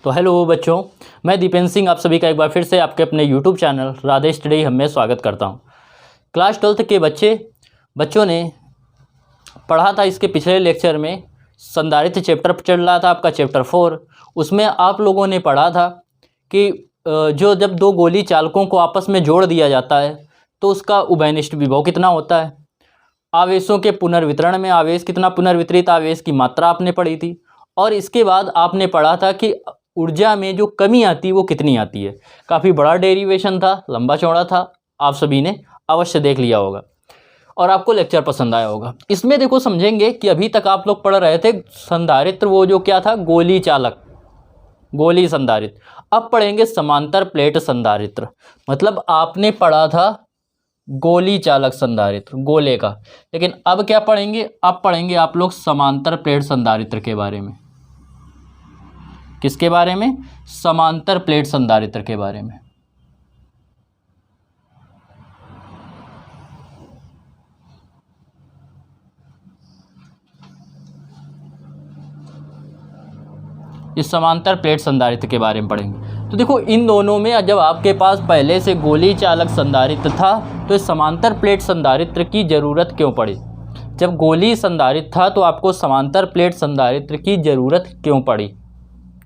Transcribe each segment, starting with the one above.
तो हेलो बच्चों, मैं दीपेंद्र सिंह आप सभी का एक बार फिर से आपके अपने यूट्यूब चैनल राधे स्टडी में स्वागत करता हूं। क्लास 12th के बच्चों ने पढ़ा था। इसके पिछले लेक्चर में संधारित्र चैप्टर चल रहा था, आपका चैप्टर 4। उसमें आप लोगों ने पढ़ा था कि जब दो गोली चालकों को आपस में जोड़ दिया जाता है तो उसका उभयनिष्ठ विभव कितना होता है। आवेशों के पुनर्वितरण में आवेश कितना पुनर्वितरित, आवेश की मात्रा आपने पढ़ी थी। और इसके बाद आपने पढ़ा था कि ऊर्जा में जो कमी आती है वो कितनी आती है। काफ़ी बड़ा डेरिवेशन था, लंबा चौड़ा था, आप सभी ने अवश्य देख लिया होगा और आपको लेक्चर पसंद आया होगा। इसमें देखो समझेंगे कि अभी तक आप लोग पढ़ रहे थे संधारित्र, वो जो क्या था, गोली चालक, गोली संधारित्र। अब पढ़ेंगे समांतर प्लेट संधारित्र। मतलब आपने पढ़ा था गोली चालक संधारित्र, गोले का, लेकिन अब क्या पढ़ेंगे, अब पढ़ेंगे आप लोग समांतर प्लेट संधारित्र के बारे में। किसके बारे में? समांतर प्लेट संधारित्र के बारे में। इस समांतर प्लेट संधारित्र के बारे में पढ़ेंगे। तो देखो इन दोनों में जब आपके पास पहले से गोली चालक संधारित्र था तो इस समांतर प्लेट संधारित्र की ज़रूरत क्यों पड़ी? जब गोली संधारित्र था तो आपको समांतर प्लेट संधारित्र की ज़रूरत क्यों पड़ी?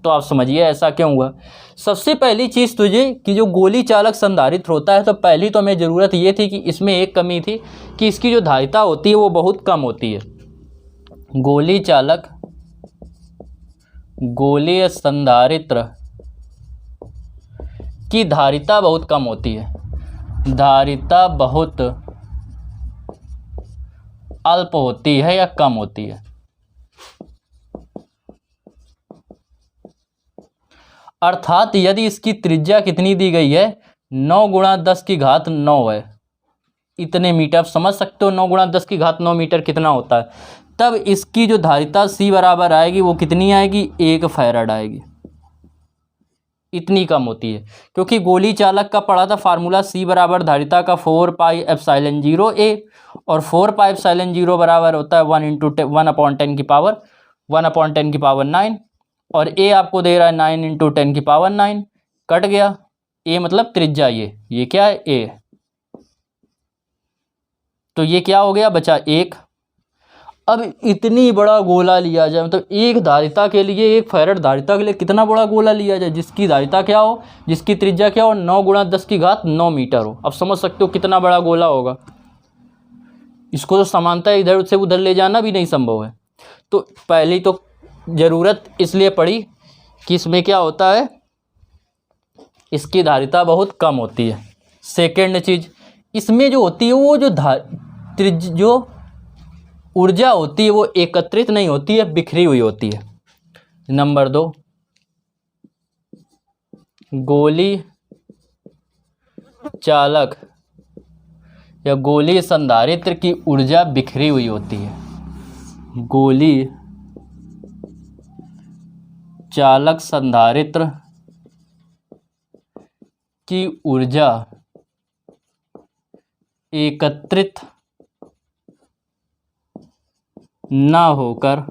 तो आप समझिए ऐसा क्यों हुआ। सबसे पहली चीज़ तुझे कि जो गोली चालक संधारित्र होता है तो पहली तो हमें ज़रूरत ये थी कि इसमें एक कमी थी कि इसकी जो धारिता होती है वो बहुत कम होती है। गोली चालक, गोलीय संधारित्र की धारिता बहुत कम होती है, धारिता बहुत अल्प होती है या कम होती है। अर्थात यदि इसकी त्रिज्या कितनी दी गई है, 9 × 10⁻9 है, इतने मीटर। आप समझ सकते हो 9 × 10⁻9 मीटर कितना होता है। तब इसकी जो धारिता C बराबर आएगी वो कितनी आएगी? 1 फैराड आएगी। इतनी कम होती है क्योंकि गोली चालक का पढ़ा था फार्मूला, C बराबर धारिता का 4πε0A और 4πε0 बराबर होता है 1/10⁻9 और A आपको दे रहा है 9 × 10⁻9। कट गया A, मतलब त्रिज्या। ये क्या है? A। तो ये क्या हो गया? बचा 1। अब इतनी बड़ा गोला लिया जाए, मतलब एक धारिता के लिए, 1 फैराड धारिता के लिए कितना बड़ा गोला लिया जाए जिसकी धारिता क्या हो, जिसकी त्रिज्या क्या हो, 9 × 10⁻9 मीटर हो। अब समझ सकते हो कितना बड़ा गोला होगा। इसको तो समानता इधर से उधर ले जाना भी नहीं संभव है। तो पहली तो ज़रूरत इसलिए पड़ी कि इसमें क्या होता है, इसकी धारिता बहुत कम होती है। सेकेंड चीज़, इसमें जो होती है वो जो ऊर्जा होती है वो एकत्रित नहीं होती है, बिखरी हुई होती है। नंबर 2, गोली चालक या गोली संधारित्र की ऊर्जा बिखरी हुई होती है। गोली चालक संधारित्र की ऊर्जा एकत्रित ना होकर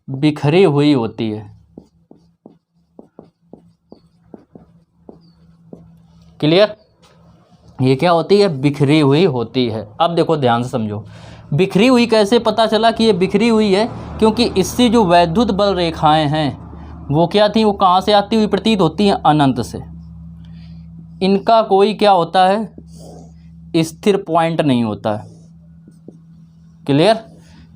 बिखरी हुई होती है। क्लियर? ये क्या होती है? बिखरी हुई होती है। अब देखो ध्यान से समझो, बिखरी हुई कैसे पता चला कि ये बिखरी हुई है? क्योंकि इससे जो वैद्युत बल रेखाएं हैं वो क्या थी, वो कहाँ से आती हुई प्रतीत होती हैं? अनंत से। इनका कोई क्या होता है, स्थिर पॉइंट नहीं होता है। क्लियर?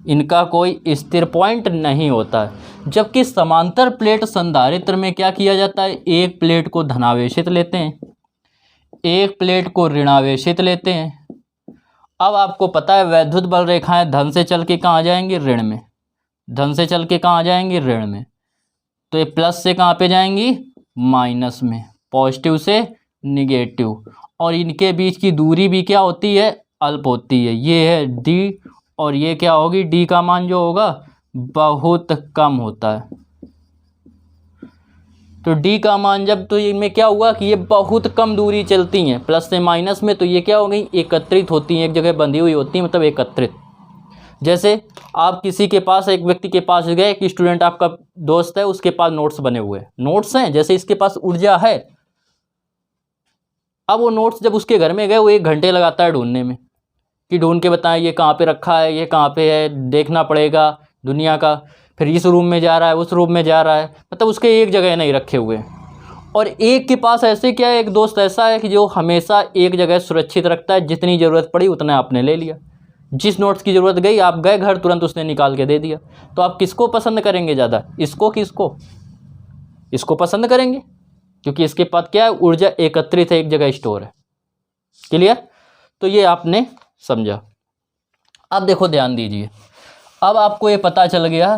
इनका कोई स्थिर पॉइंट नहीं होता है। जबकि समांतर प्लेट संधारित्र में क्या किया जाता है, एक प्लेट को धनावेशित लेते हैं, एक प्लेट को ऋणावेशित लेते हैं। अब आपको पता है वैद्युत बल रेखाएं धन से चल के कहाँ जाएंगी? ऋण में। धन से चल के कहाँ जाएंगी? ऋण में। तो ये प्लस से कहाँ पे जाएंगी? माइनस में। पॉजिटिव से निगेटिव। और इनके बीच की दूरी भी क्या होती है? अल्प होती है। ये है D और ये क्या होगी? D का मान जो होगा बहुत कम होता है। तो D का मान जब, तो इनमें क्या हुआ कि ये बहुत कम दूरी चलती हैं प्लस से माइनस में, तो ये क्या हो गई? एकत्रित होती हैं, एक जगह बंधी हुई होती हैं, मतलब एकत्रित। जैसे आप किसी के पास, एक व्यक्ति के पास गए, एक स्टूडेंट आपका दोस्त है, उसके पास नोट्स बने हुए हैं, नोट्स हैं, जैसे इसके पास ऊर्जा है। अब वो नोट्स जब उसके घर में गए, वो 1 घंटे लगाता है ढूंढने में कि ढूंढ के बताएं ये कहाँ पे रखा है, ये कहाँ पे है, देखना पड़ेगा दुनिया का, फिर इस रूम में जा रहा है, उस रूम में जा रहा है, मतलब उसके एक जगह नहीं रखे हुए हैं। और एक के पास ऐसे क्या है, एक दोस्त ऐसा है कि जो हमेशा एक जगह सुरक्षित रखता है, जितनी ज़रूरत पड़ी उतना आपने ले लिया, जिस नोट्स की ज़रूरत गई आप गए घर, तुरंत उसने निकाल के दे दिया। तो आप किसको पसंद करेंगे ज़्यादा, इसको कि इसको? इसको पसंद करेंगे, क्योंकि इसके पास क्या है, ऊर्जा एकत्रित है, एक जगह स्टोर है। क्लियर? तो ये आपने समझा। अब देखो ध्यान दीजिए, अब आपको ये पता चल गया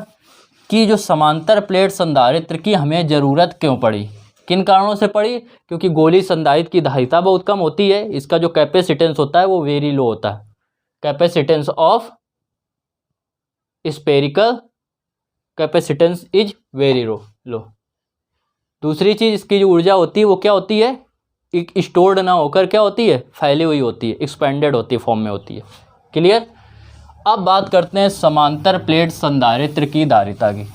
कि जो समांतर प्लेट संधारित्र की हमें ज़रूरत क्यों पड़ी, किन कारणों से पड़ी। क्योंकि गोली संधारित्र की धारिता बहुत कम होती है, इसका जो कैपेसिटेंस होता है वो वेरी लो होता है, capacitance of spherical capacitance is very low. दूसरी चीज़, इसकी जो ऊर्जा होती है वो क्या होती है, स्टोर्ड ना होकर क्या होती है, फैली हुई होती है, एक्सपेंडेड होती है, फॉर्म में होती है। क्लियर? अब बात करते हैं समांतर प्लेट संधारित्र की धारिता की।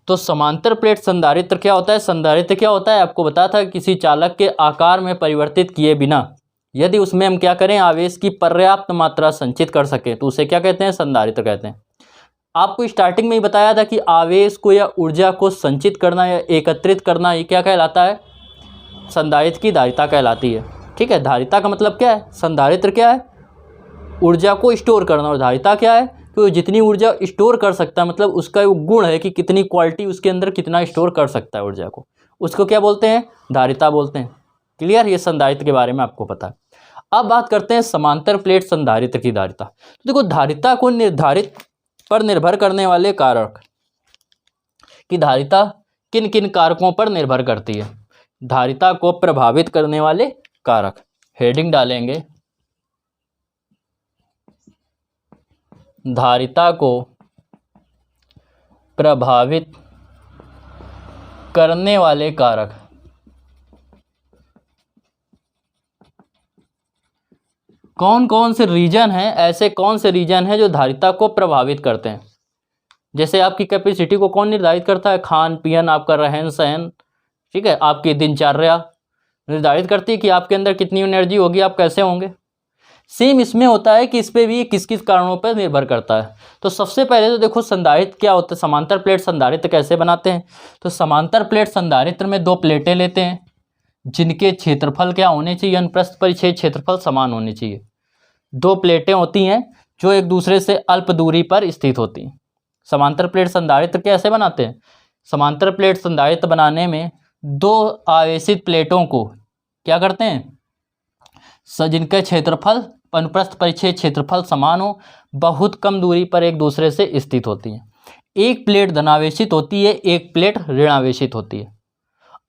तो समांतर प्लेट संधारित्र क्या होता है, संधारित्र क्या होता है, आपको बताया था, किसी चालक के आकार में परिवर्तित किए बिना यदि उसमें हम क्या करें, आवेश की पर्याप्त मात्रा संचित कर सके तो उसे क्या कहते हैं, संधारित्र कहते हैं। आपको स्टार्टिंग में ही बताया था कि आवेश को या ऊर्जा को संचित करना या एकत्रित करना, ये क्या कहलाता है, संधारित्र की धारिता कहलाती है। ठीक है, धारिता का मतलब क्या है, संधारित्र क्या है, ऊर्जा को स्टोर करना, और धारिता क्या है कि वो जितनी ऊर्जा स्टोर कर सकता है, मतलब उसका वो गुण है कि कितनी क्वालिटी उसके अंदर कितना स्टोर कर सकता है ऊर्जा को, उसको क्या बोलते हैं, धारिता बोलते हैं। क्लियर? ये संधारित्र के बारे में आपको पता है। अब बात करते हैं समांतर प्लेट संधारित्र की धारिता। तो देखो, धारिता को निर्धारित पर निर्भर करने वाले कारक की धारिता किन किन कारकों पर निर्भर करती है, धारिता को प्रभावित करने वाले कारक, हेडिंग डालेंगे, धारिता को प्रभावित करने वाले कारक। कौन कौन से रीजन हैं, ऐसे कौन से रीजन हैं जो धारिता को प्रभावित करते हैं। जैसे आपकी कैपेसिटी को कौन निर्धारित करता है, खान पीन, आपका रहन सहन, ठीक है, आपकी दिनचर्या निर्धारित करती है कि आपके अंदर कितनी एनर्जी होगी, आप कैसे होंगे। सेम इसमें होता है कि इस पर भी किस किस कारणों पर निर्भर करता है। तो सबसे पहले तो देखो संधारित्र क्या होता है, समांतर प्लेट संधारित्र कैसे बनाते हैं। तो समांतर प्लेट संधारित्र में 2 प्लेटें लेते हैं जिनके क्षेत्रफल क्या होने चाहिए, अनुप्रस्थ परिच्छेद क्षेत्रफल समान होने चाहिए। 2 प्लेटें होती हैं जो एक दूसरे से अल्प दूरी पर स्थित होती हैं। समांतर प्लेट संधारित्र कैसे बनाते हैं, समांतर प्लेट संधारित्र बनाने में 2 आवेशित प्लेटों को क्या करते हैं, जिनका क्षेत्रफल अनुप्रस्थ परिच्छेद क्षेत्रफल समान हो, बहुत कम दूरी पर एक दूसरे से स्थित होती हैं। एक प्लेट धनावेशित होती है, एक प्लेट ऋणावेशित होती है।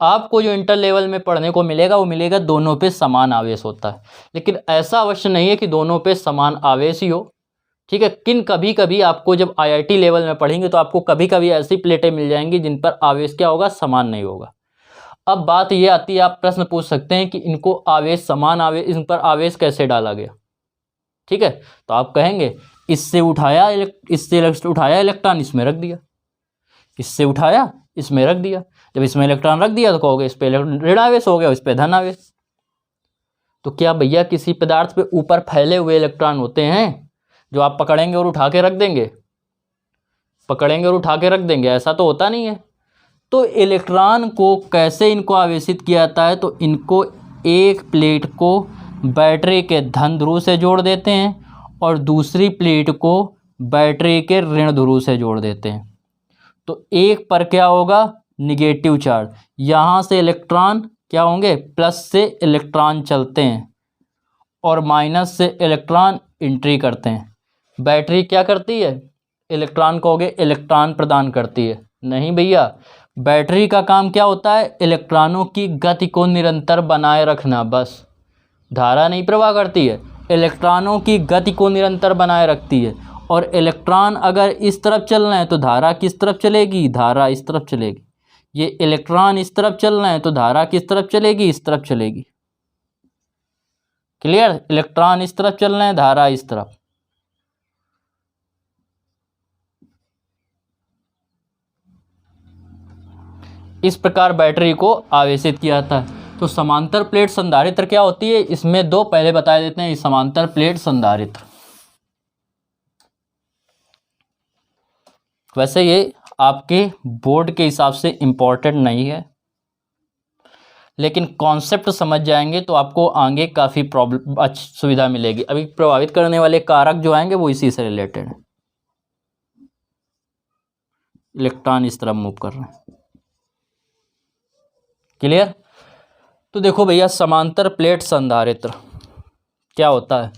आपको जो इंटर लेवल में पढ़ने को मिलेगा वो मिलेगा दोनों पे समान आवेश होता है, लेकिन ऐसा अवश्य नहीं है कि दोनों पे समान आवेश ही हो। ठीक है, कभी कभी आपको जब आईआईटी लेवल में पढ़ेंगे तो आपको कभी कभी ऐसी प्लेटें मिल जाएंगी जिन पर आवेश क्या होगा, समान नहीं होगा। अब बात ये आती है, आप प्रश्न पूछ सकते हैं कि इनको आवेश समान आवेश, इन पर आवेश कैसे डाला गया। ठीक है, तो आप कहेंगे इससे उठाया इलेक्ट्रॉन इसमें रख दिया, इससे उठाया इसमें रख दिया। जब इसमें इलेक्ट्रॉन रख दिया तो कहोगे इस पे ऋण आवेश हो गया, इस पे धन आवेश। तो क्या भैया किसी पदार्थ पे ऊपर फैले हुए इलेक्ट्रॉन होते हैं जो आप पकड़ेंगे और उठा के रख देंगे, पकड़ेंगे और उठा के रख देंगे, ऐसा तो होता नहीं है। तो इलेक्ट्रॉन को कैसे इनको आवेशित किया जाता है, तो इनको एक प्लेट को बैटरी के धन ध्रुव से जोड़ देते हैं और दूसरी प्लेट को बैटरी के ऋण ध्रुव से जोड़ देते हैं। तो एक पर क्या होगा, निगेटिव चार्ज, यहाँ से इलेक्ट्रॉन क्या होंगे, प्लस से इलेक्ट्रॉन चलते हैं और माइनस से इलेक्ट्रॉन एंट्री करते हैं। बैटरी क्या करती है, इलेक्ट्रॉन कहोगे इलेक्ट्रॉन प्रदान करती है, नहीं भैया, बैटरी का काम क्या होता है, इलेक्ट्रॉनों की गति को निरंतर बनाए रखना, बस धारा नहीं प्रवाह करती है, इलेक्ट्रॉनों की गति को निरंतर बनाए रखती है। और इलेक्ट्रॉन अगर इस तरफ चल रहे हैं तो धारा किस तरफ चलेगी, धारा इस तरफ चलेगी। ये इलेक्ट्रॉन इस तरफ चल रहे हैं तो धारा किस तरफ चलेगी, इस तरफ चलेगी। क्लियर, इलेक्ट्रॉन इस तरफ चल रहे हैं, धारा इस तरफ। इस प्रकार बैटरी को आवेशित किया जाता है। तो समांतर प्लेट संधारित्र क्या होती है, इसमें दो पहले बता देते हैं। समांतर प्लेट संधारित्र, वैसे ये आपके बोर्ड के हिसाब से इम्पोर्टेंट नहीं है, लेकिन कॉन्सेप्ट समझ जाएंगे तो आपको आगे काफ़ी प्रॉब्लम अच्छी सुविधा मिलेगी। अभी प्रभावित करने वाले कारक जो आएंगे वो इसी से रिलेटेड है। इलेक्ट्रॉन इस तरफ मूव कर रहे हैं, क्लियर। तो देखो भैया, समांतर प्लेट संधारित्र क्या होता है।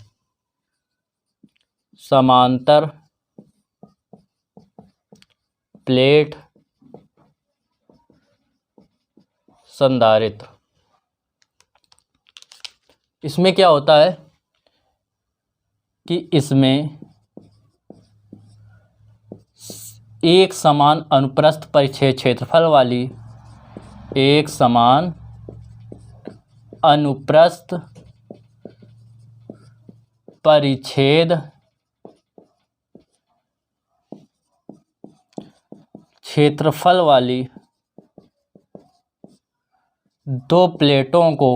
समांतर प्लेट संधारित्र, इसमें क्या होता है कि इसमें एक समान अनुप्रस्थ परिच्छेद क्षेत्रफल वाली, एक समान अनुप्रस्थ परिच्छेद क्षेत्रफल वाली दो प्लेटों को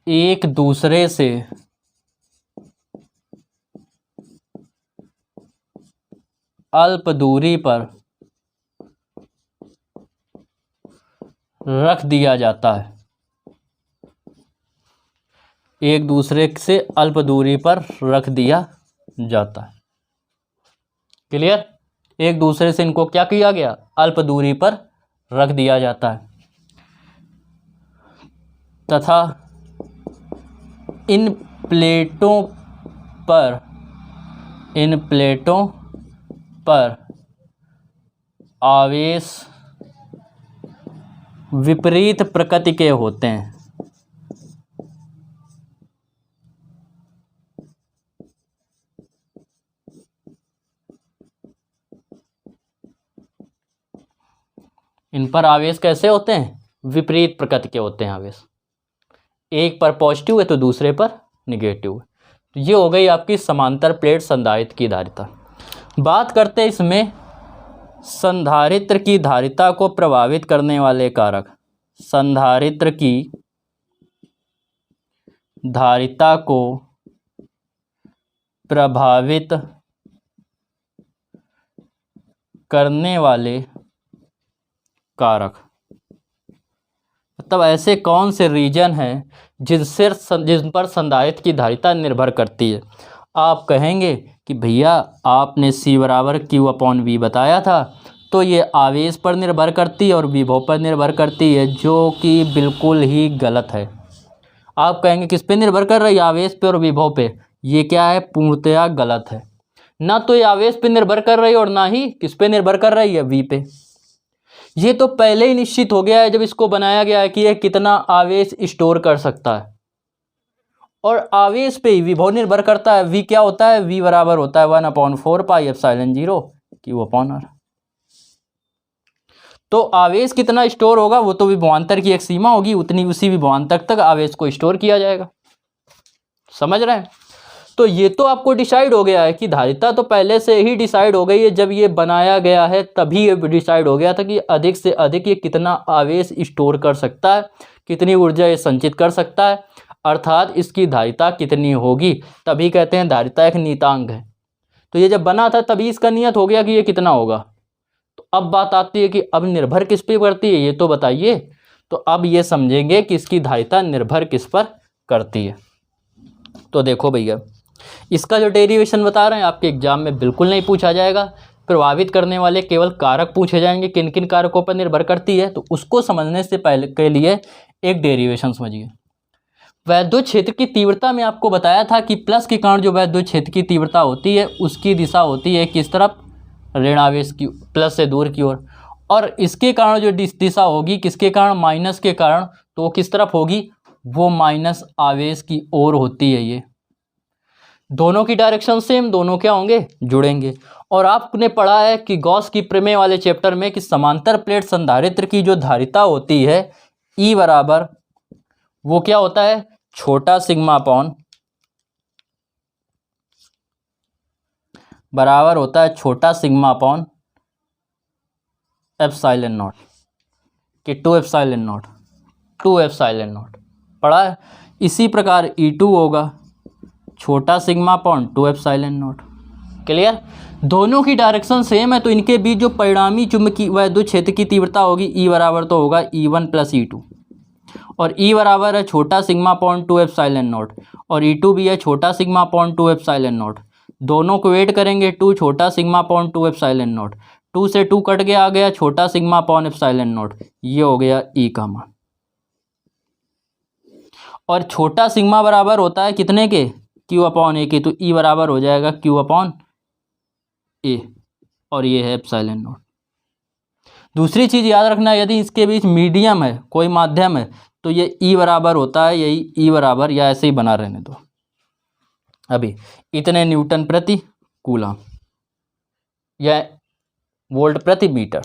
एक दूसरे से अल्प दूरी पर रख दिया जाता है। एक दूसरे से अल्प दूरी पर रख दिया जाता है, क्लियर। एक दूसरे से इनको क्या किया गया, अल्प दूरी पर रख दिया जाता है, तथा इन प्लेटों पर आवेश विपरीत प्रकृति के होते हैं। इन पर आवेश कैसे होते हैं, विपरीत प्रकृति के होते हैं आवेश। एक पर पॉजिटिव है तो दूसरे पर निगेटिव है। तो ये हो गई आपकी समांतर प्लेट संधारित्र की धारिता। बात करते हैं इसमें संधारित्र की धारिता को प्रभावित करने वाले कारक। संधारित्र की धारिता को प्रभावित करने वाले कारक, मतलब ऐसे कौन से रीजन हैं जिन पर संधारित्र की धारिता निर्भर करती है। आप कहेंगे कि भैया आपने C बराबर Q/V बताया था, तो ये आवेश पर निर्भर करती है और विभव पर निर्भर करती है, जो कि बिल्कुल ही गलत है। आप कहेंगे किस पे निर्भर कर रही है, आवेश पे और विभव पे। ये क्या है, पूर्णतया गलत है। ना तो ये आवेश पे निर्भर कर रही है और ना ही किस पे निर्भर कर रही है, V पे। ये तो पहले ही निश्चित हो गया है जब इसको बनाया गया है कि यह कितना आवेश स्टोर कर सकता है, और आवेश पे ही विभव निर्भर करता है। V क्या होता है, V बराबर होता है 1/4πε0 Q/R। तो आवेश कितना स्टोर होगा वो तो विभवांतर की एक सीमा होगी, उतनी उसी विभवांतर तक आवेश को स्टोर किया जाएगा। समझ रहे हैं। तो ये तो आपको डिसाइड हो गया है कि धारिता तो पहले से ही डिसाइड हो गई है, जब ये बनाया गया है तभी ये डिसाइड हो गया था कि अधिक से अधिक ये कितना आवेश स्टोर कर सकता है, कितनी ऊर्जा ये संचित कर सकता है, अर्थात इसकी धारिता कितनी होगी। तभी कहते हैं धारिता एक नियतांक है। तो ये जब बना था तभी इसका नियत हो गया कि ये कितना होगा। तो अब बात आती है कि अब निर्भर किस पे करती है, ये तो बताइए। तो अब ये समझेंगे कि इसकी धारिता निर्भर किस पर करती है। तो देखो भैया, इसका जो डेरिवेशन बता रहे हैं आपके एग्जाम में बिल्कुल नहीं पूछा जाएगा। प्रभावित करने वाले केवल कारक पूछे जाएंगे, किन किन कारकों पर निर्भर करती है। तो उसको समझने से पहले के लिए एक डेरिवेशन समझिए। वैद्युत क्षेत्र की तीव्रता में आपको बताया था कि प्लस के कारण जो वैद्युत क्षेत्र की तीव्रता होती है उसकी दिशा होती है किस तरफ, ऋण आवेश की, प्लस से दूर की ओर। और इसके कारण जो दिशा होगी किसके कारण, माइनस के कारण, तो वो किस तरफ होगी, वो माइनस आवेश की ओर होती है। ये दोनों की डायरेक्शन सेम, दोनों क्या होंगे, जुड़ेंगे। और आपने पढ़ा है कि गॉस की प्रमेय वाले चैप्टर में कि समांतर प्लेट संधारित्र की जो धारिता होती है E बराबर वो क्या होता है, छोटा सिग्मा अपॉन बराबर होता है छोटा सिग्मा अपॉन एप्सिलॉन नॉट, कि 2 एप्सिलॉन नॉट, 2 एप्सिलॉन नॉट पढ़ा है। इसी प्रकार E2 होगा छोटा sigma upon 2 epsilon not. Clear. दोनों की डायरेक्शन सेम है तो इनके बीच जो परिणामी चुंबकीय वैद्युत क्षेत्र की तीव्रता होगी E बराबर तो होगा E1 प्लस E2, और E बराबर है छोटा सिग्मा अपॉन 2 एप्सिलॉन नॉट, और E2 भी है छोटा सिग्मा अपॉन 2 एप्सिलॉन नॉट। दोनों को वेट करेंगे 2 छोटा सिग्मा अपॉन 2 एप्सिलॉन नॉट, 2 से 2 कट गया, आ गया छोटा सिग्मा अपॉन एप्सिलॉन नॉट, ये हो गया E का मान। और छोटा सिग्मा बराबर होता है कितने के, Q अपॉन A के, तो E बराबर हो जाएगा Q अपॉन A, और ये है एप्सिलॉन नॉट। दूसरी चीज़ याद रखना, यदि इसके बीच मीडियम है, कोई माध्यम है, तो ये E बराबर होता है यही E बराबर, या ऐसे ही बना रहने दो अभी, इतने न्यूटन प्रति कूलम या वोल्ट प्रति मीटर।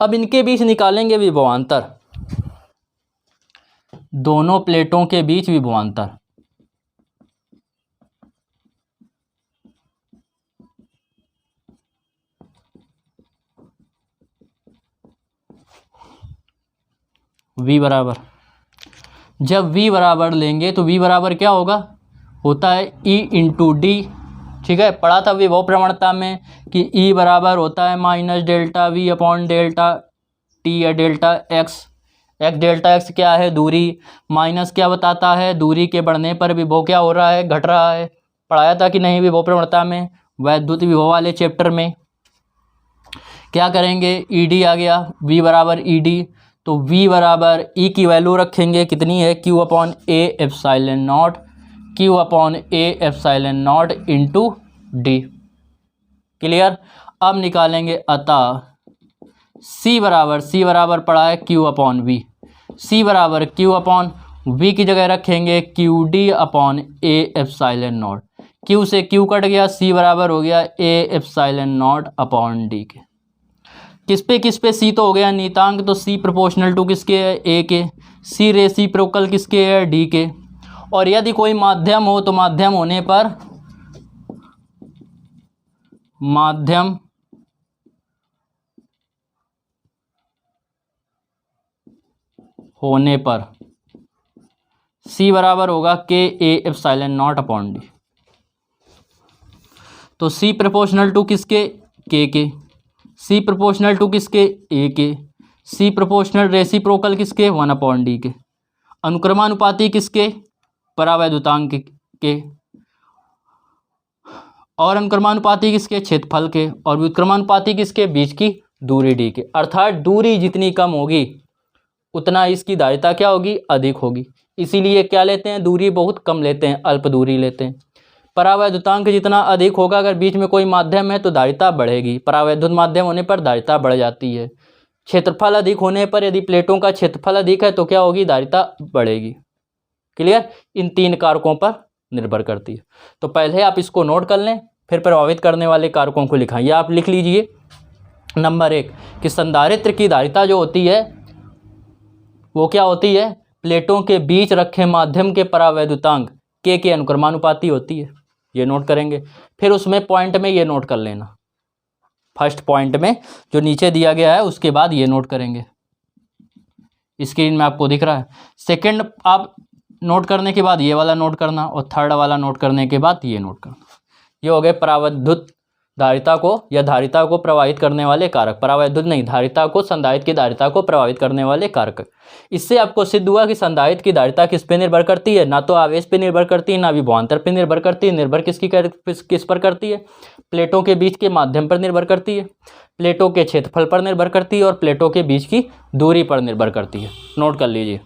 अब इनके बीच निकालेंगे विभवांतर, दोनों प्लेटों के बीच विभवांतर। V बराबर, जब V बराबर लेंगे तो V बराबर क्या होगा, होता है E इंटू डी। ठीक है, पढ़ा था विभव प्रवणता में कि E बराबर होता है minus delta V upon delta T या डेल्टा X। डेल्टा X क्या है, दूरी, माइनस क्या बताता है, दूरी के बढ़ने पर विभव क्या हो रहा है, घट रहा है। पढ़ाया था कि नहीं विभव प्रवणता में, वैद्युत विभव वाले चैप्टर में। क्या करेंगे, ED आ गया, V बराबर ED, तो V बराबर E की वैल्यू रखेंगे कितनी है, Q upon A epsilon not, Q upon A epsilon not into D. Clear. अब निकालेंगे, अतः C बराबर पड़ा है Q अपॉन V, C बराबर Q अपॉन V की जगह रखेंगे QD upon A epsilon not, Q से Q कट गया, C बराबर हो गया A epsilon not upon D के। किस पे C तो हो गया नीतांक, तो C प्रोपोर्शनल टू किसके है, A के, C रेसिप्रोकल किसके है, D के। और यदि कोई माध्यम हो तो माध्यम होने पर C बराबर होगा K A epsilon not upon D। तो C प्रोपोर्शनल टू किसके, K के, C प्रोपोर्शनल टू किसके, A के, C प्रोपोर्शनल रेसिप्रोकल किसके, 1 अपॉन D के, अनुक्रमानुपाती किसके, परावैद्युतांक के, और अनुक्रमानुपाती किसके, क्षेत्रफल के, और व्युत्क्रमानुपाती किसके, बीच की दूरी D के। अर्थात दूरी जितनी कम होगी उतना इसकी धारिता क्या होगी, अधिक होगी। इसीलिए क्या लेते हैं, दूरी बहुत कम लेते हैं, अल्प दूरी लेते हैं। परावैद्युतांक जितना अधिक होगा, अगर बीच में कोई माध्यम है तो धारिता बढ़ेगी, परावैद्युत माध्यम होने पर धारिता बढ़ जाती है। क्षेत्रफल अधिक होने पर, यदि प्लेटों का क्षेत्रफल अधिक है तो क्या होगी, धारिता बढ़ेगी। क्लियर। इन 3 कारकों पर निर्भर करती है। तो पहले आप इसको नोट कर लें, फिर प्रभावित करने वाले कारकों को लिखाइए। आप लिख लीजिए नंबर 1 कि संधारित्र की धारिता जो होती है वो क्या होती है, प्लेटों के बीच रखे माध्यम के परावैद्युतांक K के अनुक्रमानुपाती होती है। ये नोट करेंगे। फिर उसमें पॉइंट में ये नोट कर लेना, फर्स्ट पॉइंट में जो नीचे दिया गया है उसके बाद ये नोट करेंगे, स्क्रीन में आपको दिख रहा है। सेकंड आप नोट करने के बाद ये वाला नोट करना, और थर्ड वाला नोट करने के बाद ये नोट करना। ये हो गए परावैद्युत धारिता को या धारिता को प्रभावित करने वाले कारक, परावैद्युत नहीं, धारिता को संधारित्र की धारिता को प्रभावित करने वाले कारक। इससे आपको सिद्ध हुआ कि संधारित्र की धारिता किस पे निर्भर करती है, ना तो आवेश पे निर्भर करती है, ना विभवांतर पे निर्भर करती है। निर्भर किस पर करती है, प्लेटों के बीच के माध्यम पर निर्भर करती है, प्लेटों के क्षेत्रफल पर निर्भर करती है, और प्लेटों के बीच की दूरी पर निर्भर करती है। नोट कर लीजिए।